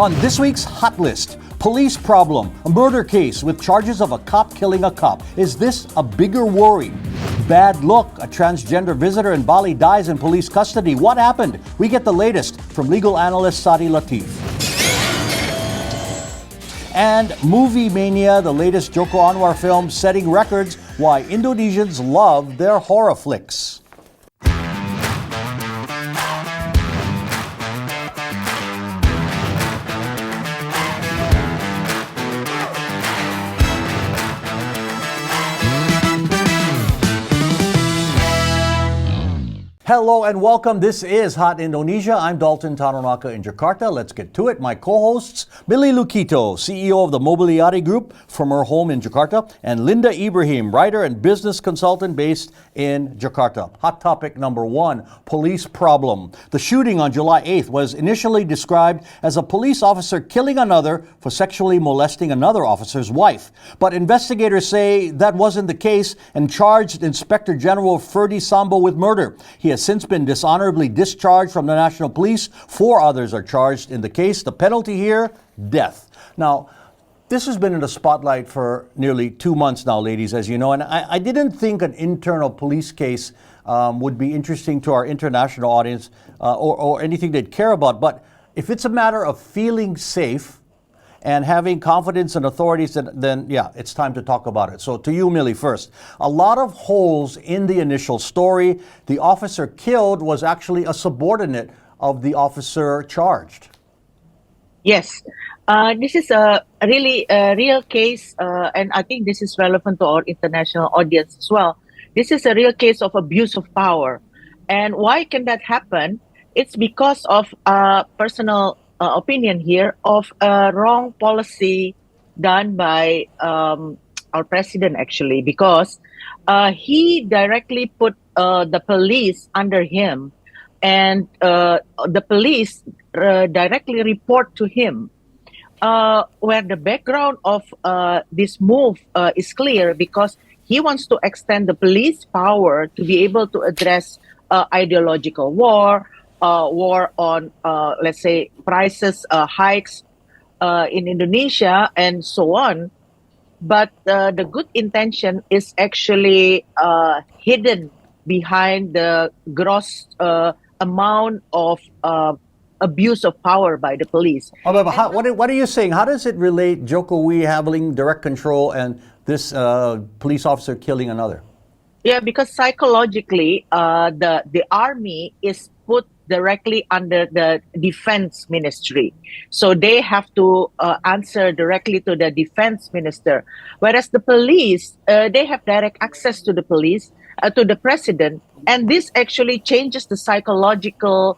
On this week's Hot List, police problem, a murder case with charges of a cop killing a cop. Is this a bigger worry? Bad luck, a transgender visitor in Bali dies in police custody. What happened? We get the latest from legal analyst Sary Latief. And Movie Mania, the latest Joko Anwar film setting records, why Indonesians love their horror flicks. Hello and welcome. This is Hot Indonesia. I'm Dalton Tanonaka in Jakarta. Let's get to it. My co-hosts, Millie Lukito, CEO of the Mobiliari Group from her home in Jakarta, and Linda Ibrahim, writer and business consultant based in Jakarta. Hot topic number one, police problem. The shooting on July 8th was initially described as a police officer killing another for sexually molesting another officer's wife. But investigators say that wasn't the case and charged Inspector General Ferdy Sambo with murder. He has since been dishonorably discharged from the National Police. 4 others are charged in the case. The penalty here, death. Now, this has been in the spotlight for nearly 2 months now, ladies, as you know, and I didn't think an internal police case would be interesting to our international audience or anything they'd care about. But if it's a matter of feeling safe and having confidence in authorities, then yeah, it's time to talk about it. So to you, Millie, first. A lot of holes in the initial story. The officer killed was actually a subordinate of the officer charged. Yes, this is a really real case, and I think this is relevant to our international audience as well. This is a real case of abuse of power. And why can that happen? It's because of personal opinion here of a wrong policy done by our president, actually, because he directly put the police under him, and the police directly report to him. Where the background of this move is clear, because he wants to extend the police power to be able to address ideological war on, let's say, prices hikes in Indonesia and so on. But the good intention is actually hidden behind the gross amount of abuse of power by the police. What are you saying? How does it relate, Joko having direct control and this police officer killing another? Yeah, because psychologically, the army is put directly under the defense ministry. So they have to answer directly to the defense minister. Whereas the police, they have direct access to the police, to the president. And this actually changes the psychological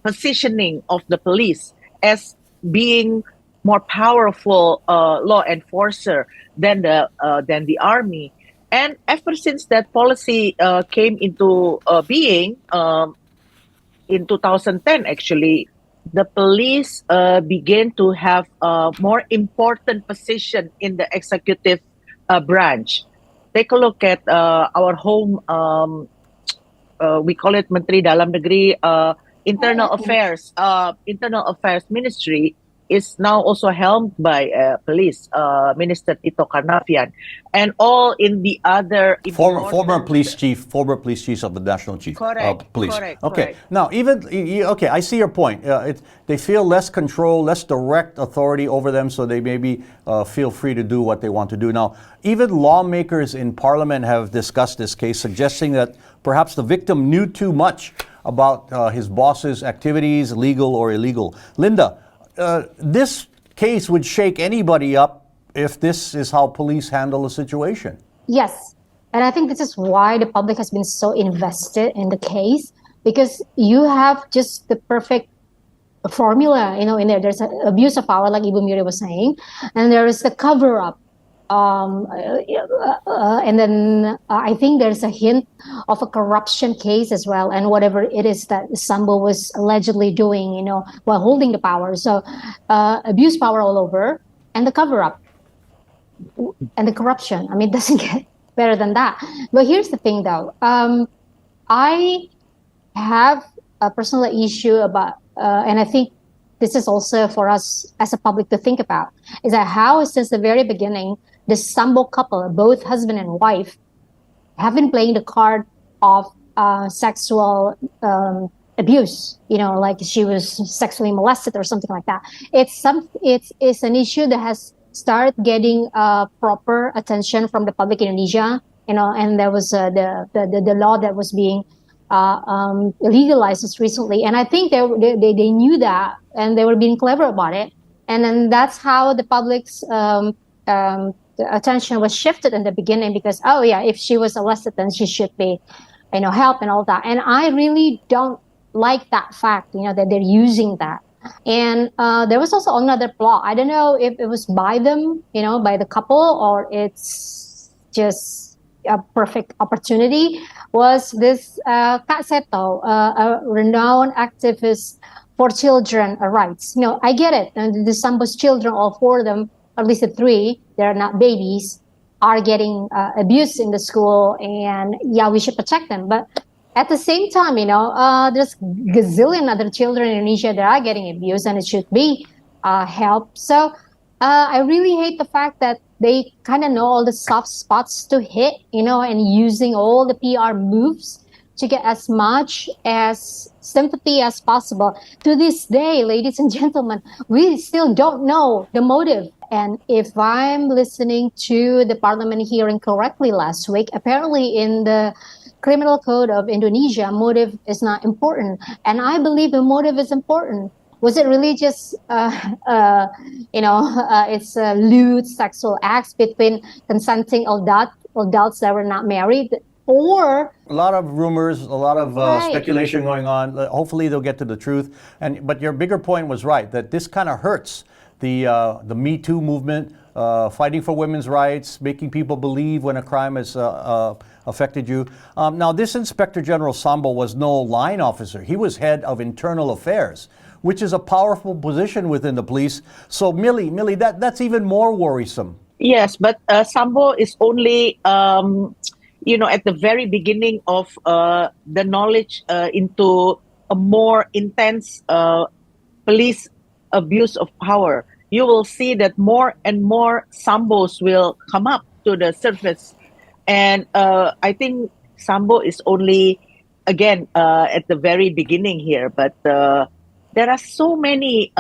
positioning of the police as being more powerful law enforcer than the army. And ever since that policy came into being, in 2010, actually, the police began to have a more important position in the executive branch. Take a look at our home, we call it Menteri Dalam Negeri, Internal Affairs Ministry is now also helmed by Police Minister Tito Karnavian, and all in the other former police chiefs of the national chief police. Correct. Now, I see your point. They feel less control, less direct authority over them, so they maybe feel free to do what they want to do. Now, even lawmakers in Parliament have discussed this case, suggesting that perhaps the victim knew too much about his boss's activities, legal or illegal. Linda, this case would shake anybody up if this is how police handle a situation. Yes, and I think this is why the public has been so invested in the case, because you have just the perfect formula, in there. There's an abuse of power, like Ibu Miri was saying, and there is the cover-up. And then I think there's a hint of a corruption case as well, and whatever it is that Sambo was allegedly doing, while holding the power. So abuse power all over, and the cover-up, and the corruption. I mean, it doesn't get better than that. But here's the thing, though. I have a personal issue about, and I think this is also for us as a public to think about, is that how since the very beginning, the Sambo couple, both husband and wife, have been playing the card of sexual abuse, like she was sexually molested or something like that. It's an issue that has started getting proper attention from the public in Indonesia, and there was the law that was being legalized just recently, and I think they knew that, and they were being clever about it, and then that's how the public's the attention was shifted in the beginning, because if she was arrested, then she should be help and all that. And I really don't like that fact, that they're using that. And there was also another plot. I don't know if it was by them, by the couple, or it's just a perfect opportunity. Was this Kak Seto, a renowned activist for children rights? I get it. And the Sambo's children, all four of them, at least the three, they're not babies, are getting abused in the school, and we should protect them. But at the same time, there's gazillion other children in Indonesia that are getting abused, and it should be helped. So I really hate the fact that they kind of know all the soft spots to hit, and using all the PR moves to get as much as sympathy as possible. To this day, ladies and gentlemen, we still don't know the motive. And if I'm listening to the parliament hearing correctly last week, apparently in the criminal code of Indonesia, motive is not important. And I believe the motive is important. Was it really just, it's lewd sexual acts between consenting adults that were not married? Or a lot of rumors, a lot of speculation going on. Hopefully they'll get to the truth. But your bigger point was right, that this kind of hurts the Me Too movement, fighting for women's rights, making people believe when a crime has affected you. Now, this Inspector General Sambo was no line officer. He was head of internal affairs, which is a powerful position within the police. So, Millie, that's even more worrisome. Yes, but Sambo is only, at the very beginning of the knowledge into a more intense police abuse of power. You will see that more and more Sambos will come up to the surface. And I think Sambo is only, again, at the very beginning here. But there are so many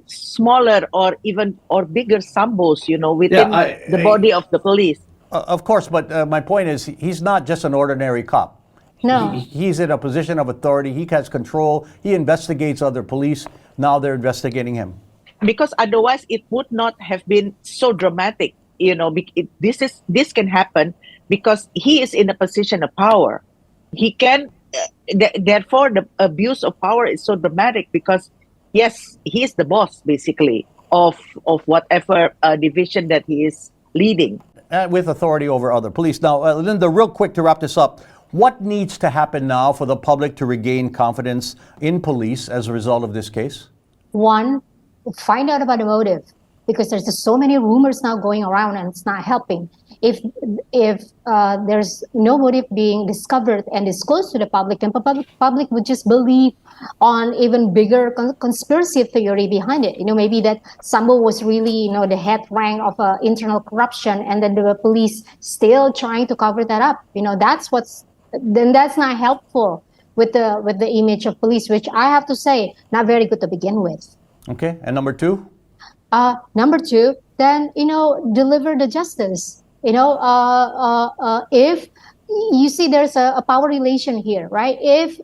smaller or bigger Sambos, within the body of the police. Of course, but my point is, he's not just an ordinary cop. No. He's in a position of authority. He has control. He investigates other police. Now they're investigating him. Because otherwise it would not have been so dramatic. This can happen because he is in a position of power. He can, therefore the abuse of power is so dramatic because, yes, he is the boss basically of whatever division that he is leading. With authority over other police. Now, Linda, real quick to wrap this up, what needs to happen now for the public to regain confidence in police as a result of this case? One, find out about the motive, because there's just so many rumors now going around and it's not helping. If there's no motive being discovered and disclosed to the public, then public would just believe on even bigger conspiracy theory behind it. Maybe that Sambo was really, the head rank of internal corruption, and then the police still trying to cover that up. That's not helpful with the image of police, which I have to say, not very good to begin with. Okay, and number two? Number two, then, deliver the justice. If you see there's a power relation here, right? If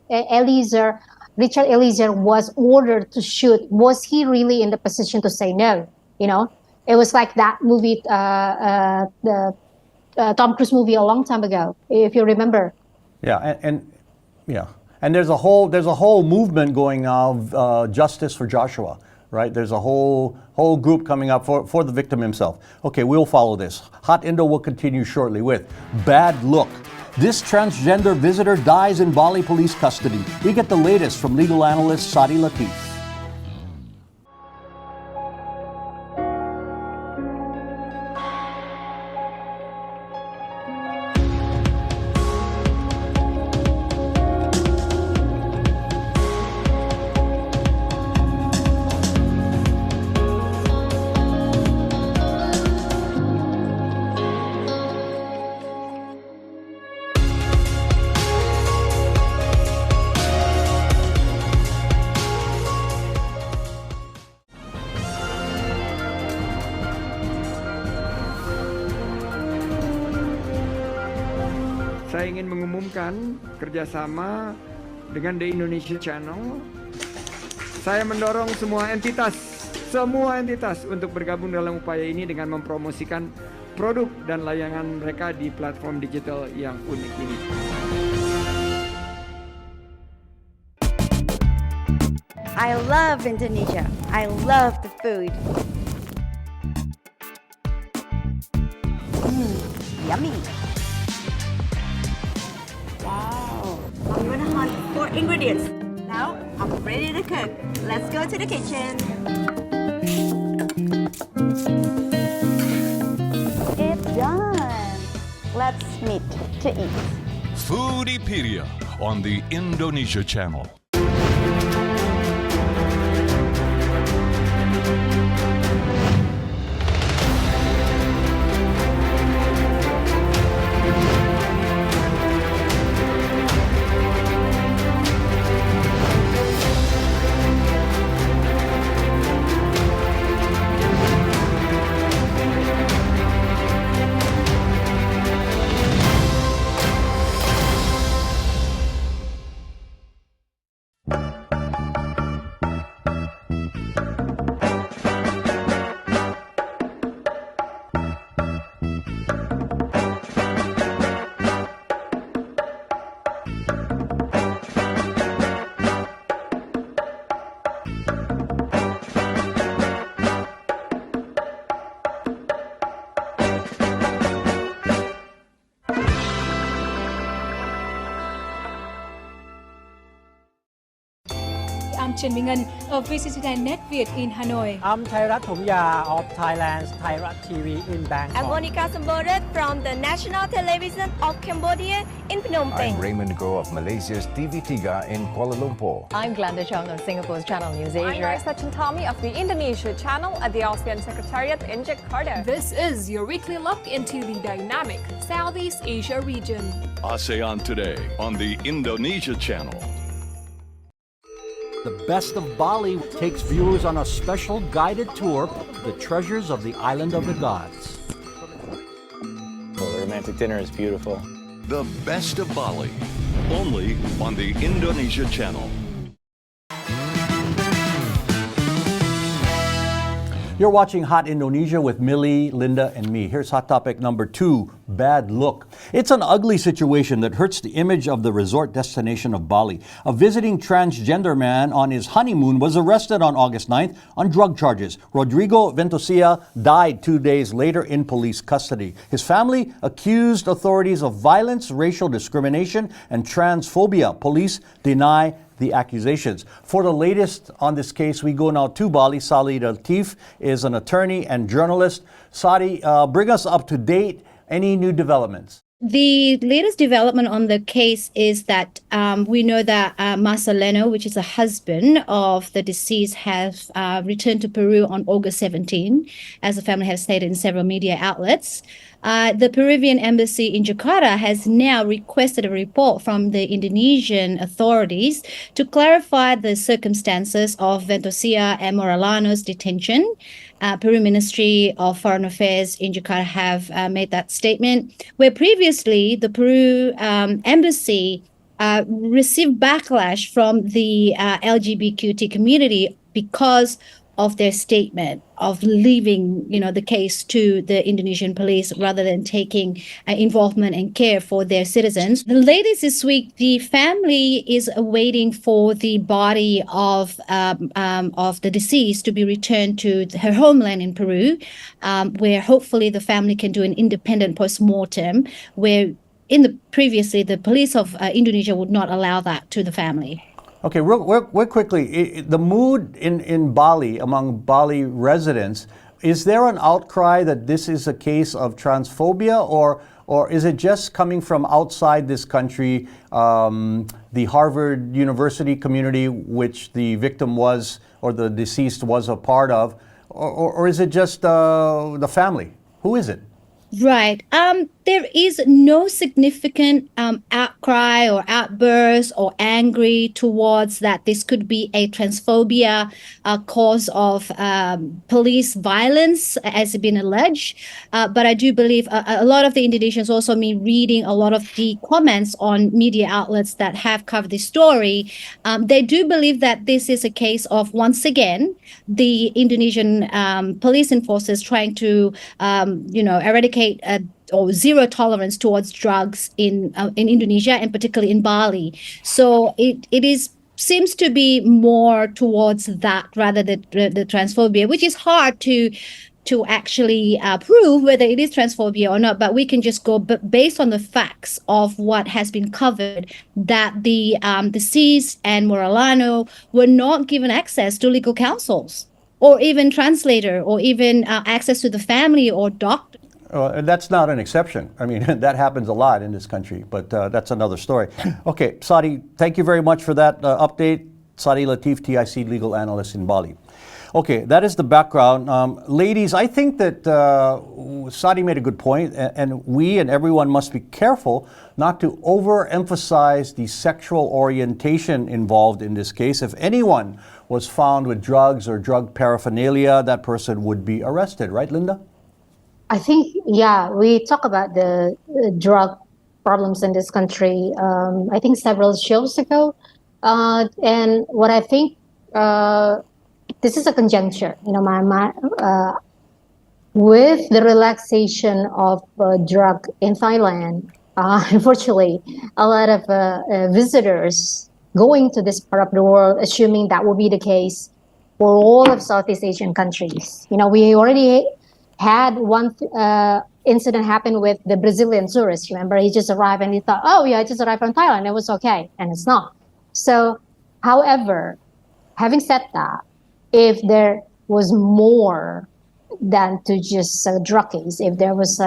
Richard Eliezer was ordered to shoot, was he really in the position to say no? It was like that movie, the Tom Cruise movie a long time ago, if you remember. Yeah, and there's a whole movement going now, Justice for Joshua, right? There's a whole group coming up for the victim himself. Okay, we'll follow this. Hot Indo will continue shortly with Bad Look. This transgender visitor dies in Bali police custody. We get the latest from legal analyst Sary Latief. saya ingin mengumumkan kerjasama dengan The Indonesia Channel. Saya mendorong semua entitas untuk bergabung dalam upaya ini dengan mempromosikan produk dan layanan mereka di platform digital yang unik ini. I love Indonesia. I love the food. Yummy. Wow. I'm gonna hunt for ingredients. Now I'm ready to cook. Let's go to the kitchen. It's done. Let's meet to eat. Foodiepedia on the Indonesia Channel. I'm Trần Minh Ngân of VCCN Net Việt in Hanoi. I'm Thairat Thomya of Thailand's Thairat TV in Bangkok. I'm Monica Sambodet from the National Television of Cambodia in Phnom Penh. I'm Raymond Go of Malaysia's TV3 in Kuala Lumpur. I'm Glenda Chong of Singapore's Channel News Asia. I'm Raisa Chantami of the Indonesia channel at the ASEAN Secretariat in Jakarta. This is your weekly look into the dynamic Southeast Asia region. ASEAN Today on the Indonesia Channel. The Best of Bali takes viewers on a special guided tour to the treasures of the island of the gods. Well, the romantic dinner is beautiful. The Best of Bali, only on the Indonesia Channel. You're watching Hot Indonesia with Millie, Linda, and me. Here's hot topic number 2, bad look. It's an ugly situation that hurts the image of the resort destination of Bali. A visiting transgender man on his honeymoon was arrested on August 9th on drug charges. Rodrigo Ventosia died 2 days later in police custody. His family accused authorities of violence, racial discrimination, and transphobia. Police deny the accusations. For the latest on this case, we go now to Bali. Sary Latief is an attorney and journalist. Sary, bring us up to date. Any new developments? The latest development on the case is that we know that Marcelino, which is the husband of the deceased, has returned to Peru on August 17, as the family has stated in several media outlets. The Peruvian embassy in Jakarta has now requested a report from the Indonesian authorities to clarify the circumstances of Ventosia and Morellano's detention. Peru Ministry of Foreign Affairs in Jakarta have made that statement, where previously the Peru embassy received backlash from the LGBTQ community because of their statement of leaving, the case to the Indonesian police rather than taking involvement and care for their citizens. The latest this week, the family is awaiting for the body of the deceased to be returned to her homeland in Peru, where hopefully the family can do an independent post-mortem, where previously the police of Indonesia would not allow that to the family. Okay, real quickly, the mood in Bali, among Bali residents, is there an outcry that this is a case of transphobia, or is it just coming from outside this country, the Harvard University community, which the victim was, or the deceased was a part of, or is it just the family? Who is it? Right. there is no significant outcry or outburst or angry towards that this could be a transphobia cause of police violence, as has been alleged. But I do believe a lot of the Indonesians, also me reading a lot of the comments on media outlets that have covered this story, they do believe that this is a case of, once again, the Indonesian police enforcers trying to, eradicate or zero tolerance towards drugs in Indonesia and particularly in Bali. So it seems to be more towards that rather than the transphobia, which is hard to actually prove whether it is transphobia or not. But we can just go based on the facts of what has been covered, that the deceased and Morellano were not given access to legal counsels or even translator or even access to the family or doctor. And that's not an exception. I mean, that happens a lot in this country, but that's another story. Okay, Sary, thank you very much for that update. Sary Latief, TIC legal analyst in Bali. Okay, that is the background. Ladies, I think that Sary made a good point, and we and everyone must be careful not to overemphasize the sexual orientation involved in this case. If anyone was found with drugs or drug paraphernalia, that person would be arrested, right, Linda? I think, yeah, we talk about the drug problems in this country, I think several shows ago. And what I think, this is a conjuncture, with the relaxation of drug in Thailand. Unfortunately, a lot of visitors going to this part of the world, assuming that will be the case for all of Southeast Asian countries. We already had one incident happen with the Brazilian tourist. Remember, he just arrived and he thought, oh yeah, I just arrived from Thailand, it was okay, and it's not. So, however, having said that, if there was more than to just drug case, if there was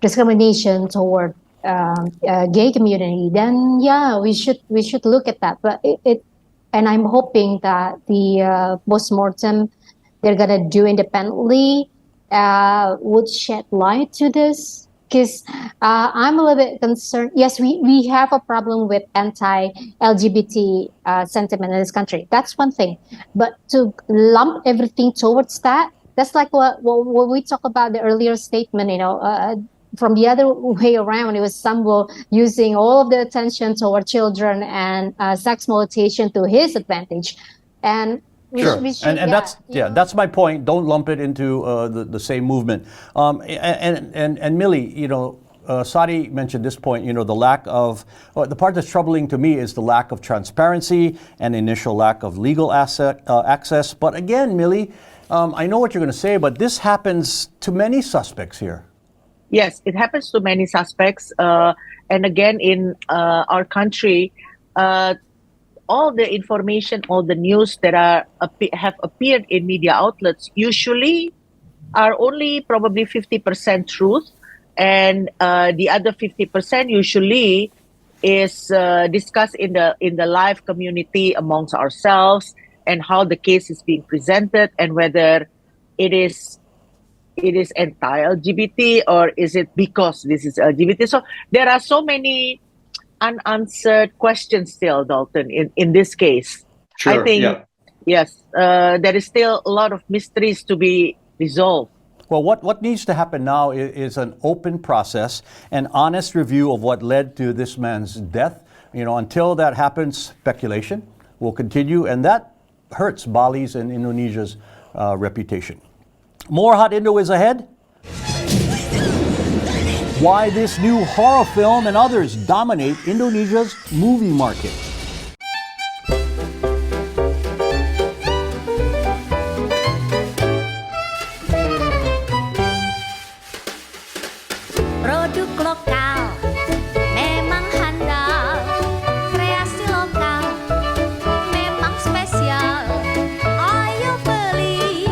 discrimination toward gay community, then yeah, we should look at that. But and I'm hoping that the postmortem they're gonna do independently would shed light to this, because I'm a little bit concerned. Yes, we have a problem with anti-LGBT sentiment in this country. That's one thing. But to lump everything towards that, that's like what we talked about the earlier statement, from the other way around. It was Sambo using all of the attention toward children and sex exploitation to his advantage. And sure. That's my point. Don't lump it into the same movement. And Millie, Sary mentioned this point. The lack of the part that's troubling to me is the lack of transparency and initial lack of legal access. But again, Millie, I know what you're going to say, but this happens to many suspects here. Yes, it happens to many suspects. And again, in our country, all the information, all the news that have appeared in media outlets usually are only probably 50% truth, and the other 50% usually is discussed in the live community amongst ourselves, and how the case is being presented, and whether it is anti-LGBT or is it because this is LGBT. So there are so many unanswered questions still, Dalton, in this case. Sure, I think, yes, there is still a lot of mysteries to be resolved. Well, what needs to happen now is an open process, an honest review of what led to this man's death. Until that happens, speculation will continue, and that hurts Bali's and Indonesia's reputation. More Hot Indo is ahead. Why this new horror film and others dominate Indonesia's movie market. Produk lokal memang handal, kreasi lokal memang spesial. Ayo beli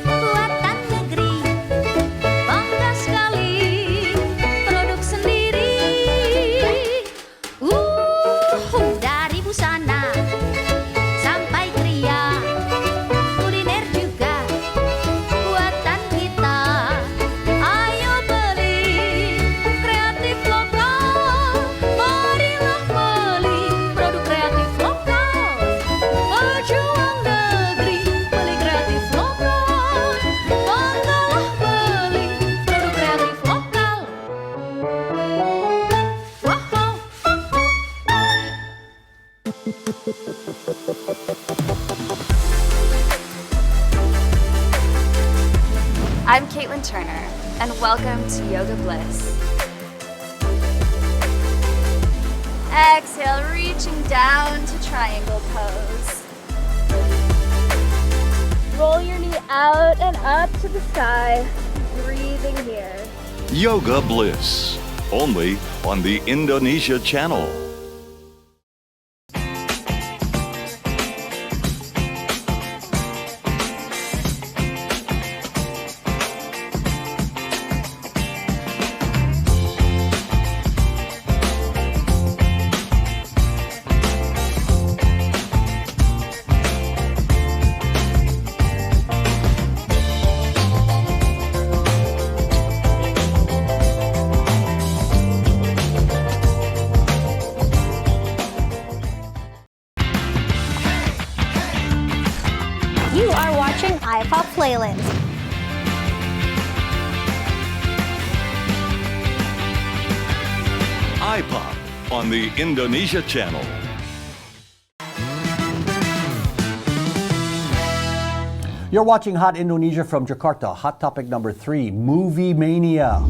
buatan negeri, bangga sekali produk sendiri. Dari I'm Caitlin Turner, and welcome to Yoga Bliss. Exhale, reaching down to triangle pose. Roll your knee out and up to the sky, breathing here. Yoga Bliss, only on the Indonesia channel. You are watching iPop Playlist. iPop on the Indonesia channel. You're watching Hot Indonesia from Jakarta. Hot topic number 3, Movie Mania.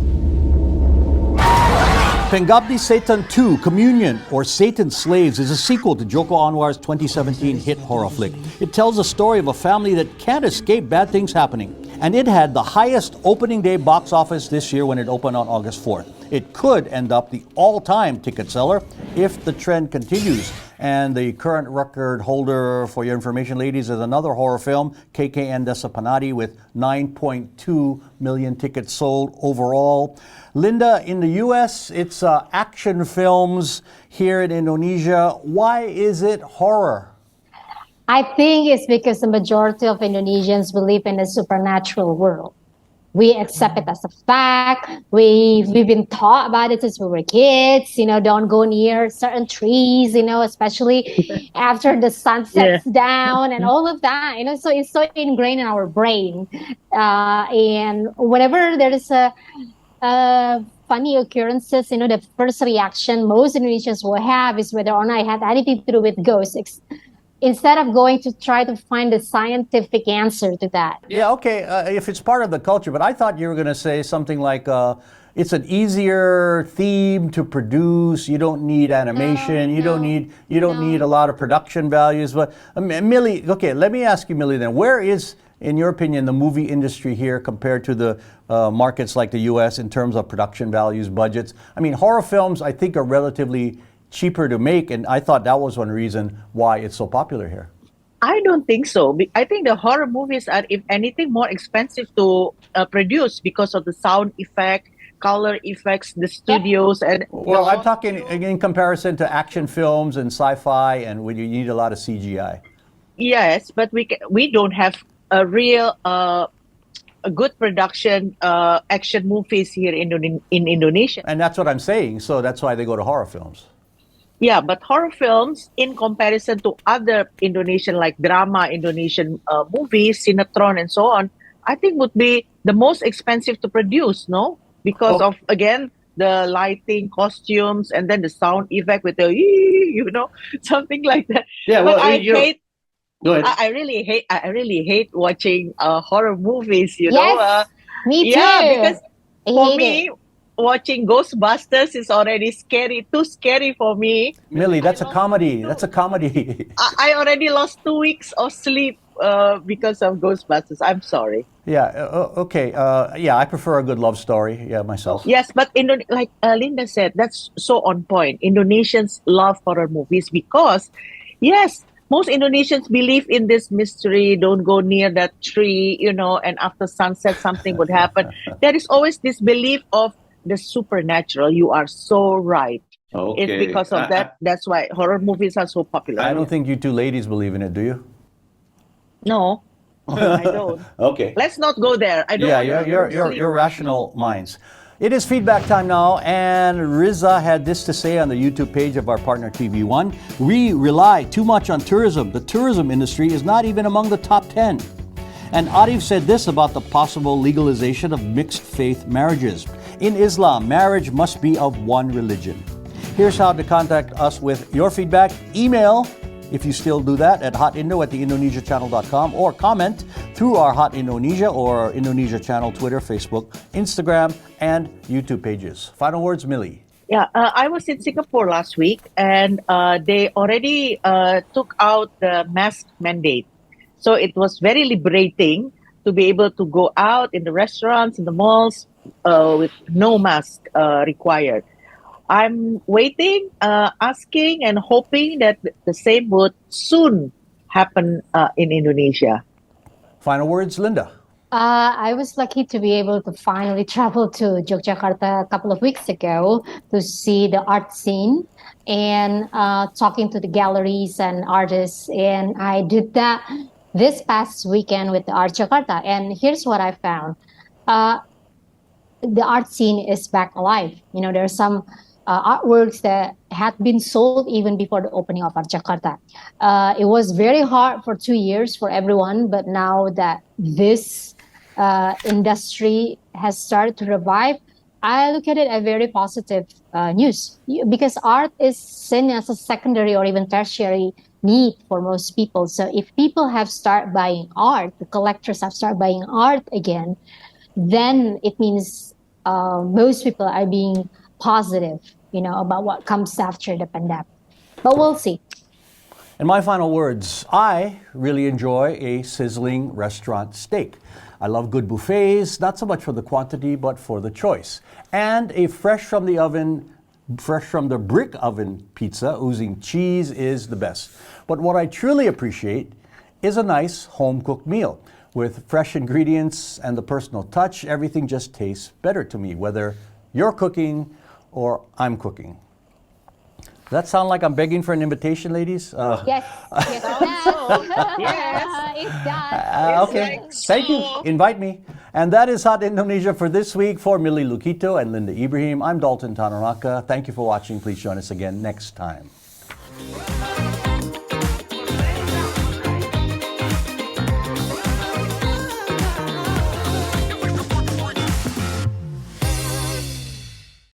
Pengabdi Setan 2, Communion, or Satan's Slaves, is a sequel to Joko Anwar's 2017 hit horror flick. It tells the story of a family that can't escape bad things happening. And it had the highest opening day box office this year when it opened on August 4th. It could end up the all-time ticket seller if the trend continues. And the current record holder, for your information, ladies, is another horror film, KKN Desa Panadi, with 9.2 million tickets sold overall. Linda, in the U.S., it's action films. Here in Indonesia, why is it horror? I think it's because the majority of Indonesians believe in a supernatural world. We accept it as a fact. We've been taught about it since we were kids. Don't go near certain trees, especially after the sun sets down and all of that. So it's so ingrained in our brain. And whenever there is a funny occurrences, the first reaction most Indonesians will have is whether or not it had anything to do with ghosts. Instead of going to try to find a scientific answer to that. Yeah, okay, if it's part of the culture, but I thought you were going to say something like it's an easier theme to produce. You don't need animation. You don't need a lot of production values. But Millie, okay, let me ask you, Millie, then, where is, in your opinion, the movie industry here compared to the markets like the U.S. in terms of production values, budgets? I mean, horror films, I think, are relatively cheaper to make, and I thought that was one reason why it's so popular here. I don't think so. I think the horror movies are, if anything, more expensive to produce because of the sound effect, color effects, the studios, and well, I'm talking in comparison to action films and sci-fi, and when you need a lot of CGI. Yes, but we don't have a real a good production action movies here in Indonesia. And that's what I'm saying. So that's why they go to horror films. Yeah, but horror films, in comparison to other Indonesian, like drama, Indonesian movies, sinetron, and so on, I think would be the most expensive to produce, no? Because of, again, the lighting, costumes, and then the sound effect with the, something like that. Yeah, but well, go ahead. I really hate watching horror movies, Yes, know? me too. Yeah, because for hate me, it. watching Ghostbusters is already scary, too scary for me. Millie, that's a comedy. That's a comedy. I already lost 2 weeks of sleep because of Ghostbusters. I'm sorry. Yeah, okay. Yeah, I prefer a good love story. Yeah, myself. Yes, but like Linda said, that's so on point. Indonesians love horror movies because, yes, most Indonesians believe in this mystery. Don't go near that tree, and after sunset, something would happen. There is always this belief of the supernatural. You are so right. Okay. It's because of that. That's why horror movies are so popular. I don't think you two ladies believe in it, do you? No, I don't. Okay. Let's not go there. I don't. Yeah, you're rational minds. It is feedback time now, and Riza had this to say on the YouTube page of our partner TV1. We rely too much on tourism. The tourism industry is not even among the top 10. And Arif said this about the possible legalization of mixed faith marriages. In Islam, marriage must be of one religion. Here's how to contact us with your feedback. Email if you still do that, at hotindo at theindonesiachannel.com, or comment through our Hot Indonesia or Indonesia Channel Twitter, Facebook, Instagram, and YouTube pages. Final words, Millie. Yeah, I was in Singapore last week, and they already took out the mask mandate. So it was very liberating to be able to go out in the restaurants, in the malls, with no mask required. I'm waiting, asking, and hoping that the same would soon happen in Indonesia. Final words, Linda. I was lucky to be able to finally travel to Yogyakarta a couple of weeks ago to see the art scene and talking to the galleries and artists. And I did that this past weekend with the Art Jakarta. And here's what I found. The art scene is back alive. You know, there are some artworks that had been sold even before the opening of Art Jakarta. It was very hard for 2 years for everyone, but now that this industry has started to revive, I look at it as very positive news, because art is seen as a secondary or even tertiary need for most people. So if people have started buying art, the collectors have started buying art again, then it means most people are being positive, about what comes after the pandemic. But we'll see. And my final words, I really enjoy a sizzling restaurant steak. I love good buffets, not so much for the quantity, but for the choice. And a fresh from the brick oven pizza oozing cheese is the best. But what I truly appreciate is a nice home-cooked meal. With fresh ingredients and the personal touch, everything just tastes better to me, whether you're cooking or I'm cooking. Does that sound like I'm begging for an invitation, ladies? Yes, it does. Yes. It does. Okay, thank you. Invite me. And that is Hot Indonesia for this week. For Millie Lukito and Linda Ibrahim, I'm Dalton Tanaraka. Thank you for watching. Please join us again next time.